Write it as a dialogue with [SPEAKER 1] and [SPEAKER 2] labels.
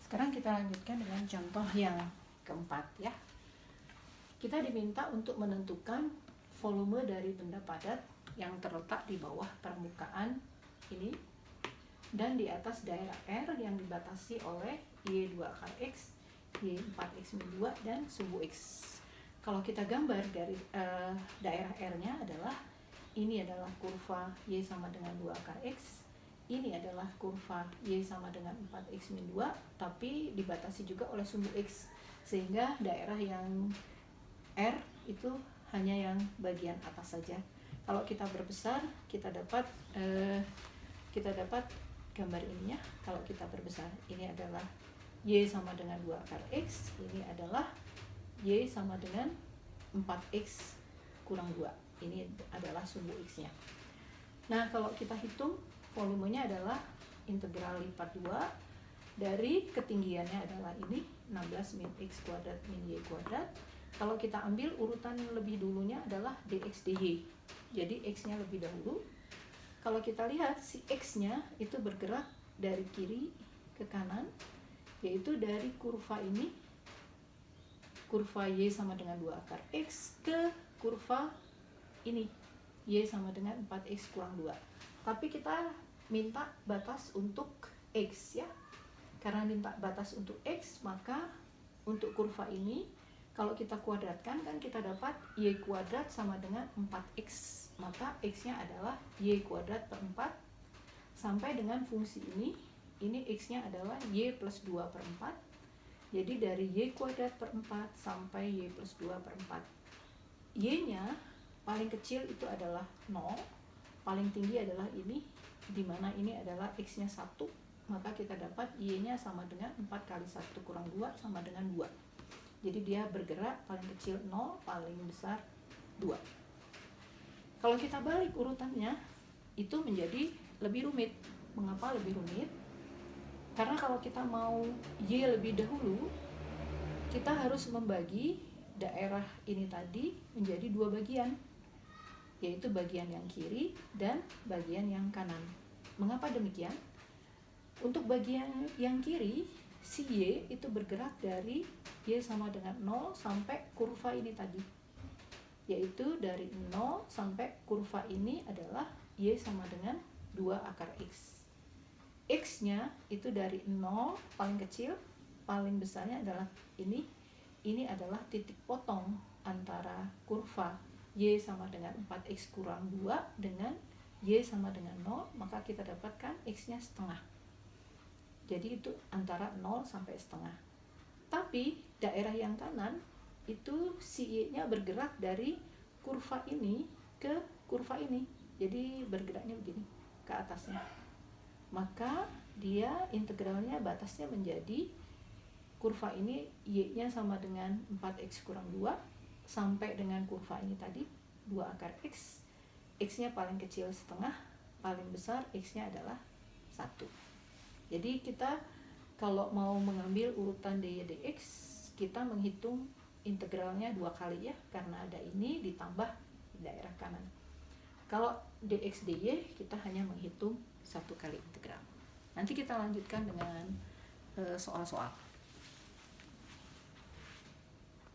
[SPEAKER 1] Sekarang kita lanjutkan dengan contoh yang keempat ya. Kita diminta untuk menentukan volume dari benda padat yang terletak di bawah permukaan ini dan di atas daerah R yang dibatasi oleh Y2 akar X, Y4X-2 dan sumbu X. Kalau kita gambar dari daerah R-nya adalah ini adalah kurva Y sama dengan 2 akar X, ini adalah kurva Y sama dengan 4X-2, tapi dibatasi juga oleh sumbu X, sehingga daerah yang R itu hanya yang bagian atas saja. Kalau kita berbesar, kita dapat gambar ininya. Kalau kita berbesar, ini adalah Y sama dengan 2 akar X, ini adalah Y sama dengan 4X kurang 2. Ini adalah sumbu X-nya. Nah, kalau kita hitung, volumenya adalah integral lipat 2 dari ketinggiannya adalah ini 16 min X kuadrat min Y kuadrat. Kalau kita ambil urutan lebih dulunya adalah dx dy, jadi X-nya lebih dahulu. Kalau kita lihat si X-nya itu bergerak dari kiri ke kanan, yaitu dari kurva ini, kurva Y sama dengan 2 akar X, ke kurva ini, Y sama dengan 4X kurang 2. Tapi kita minta batas untuk X ya. Karena minta batas untuk X, maka untuk kurva ini kalau kita kuadratkan kan kita dapat Y kuadrat sama dengan 4X. Maka X-nya adalah Y kuadrat per 4 sampai dengan fungsi ini X-nya adalah Y plus 2 per 4. Jadi dari Y kuadrat per 4 sampai Y plus 2 per 4. Y-nya paling kecil itu adalah 0, paling tinggi adalah ini, di mana ini adalah X-nya 1, maka kita dapat Y-nya sama dengan 4 kali 1 kurang 2 sama dengan 2. Jadi dia bergerak paling kecil 0, paling besar 2. Kalau kita balik urutannya, itu menjadi lebih rumit. Mengapa lebih rumit? Karena kalau kita mau Y lebih dahulu, kita harus membagi daerah ini tadi menjadi dua bagian, yaitu bagian yang kiri dan bagian yang kanan. Mengapa demikian? Untuk bagian yang kiri, si Y itu bergerak dari Y sama dengan 0 sampai kurva ini tadi, yaitu dari 0 sampai kurva ini adalah Y sama dengan 2 akar X. X-nya itu dari 0 paling kecil, paling besarnya adalah ini adalah titik potong antara kurva Y sama dengan 4X kurang 2 dengan Y sama dengan 0, maka kita dapatkan X-nya setengah. Jadi itu antara 0 sampai setengah. Tapi daerah yang kanan itu si Y-nya bergerak dari kurva ini ke kurva ini. Jadi bergeraknya begini ke atasnya. Maka dia integralnya batasnya menjadi kurva ini Y-nya sama dengan 4X kurang 2 sampai dengan kurva ini tadi 2 akar X. X-nya paling kecil setengah, paling besar X-nya adalah 1. Jadi kita kalau mau mengambil urutan dy dx, kita menghitung integralnya 2 kali ya, karena ada ini ditambah daerah kanan. Kalau dx dy kita hanya menghitung 1 kali integral. Nanti kita lanjutkan dengan soal-soal.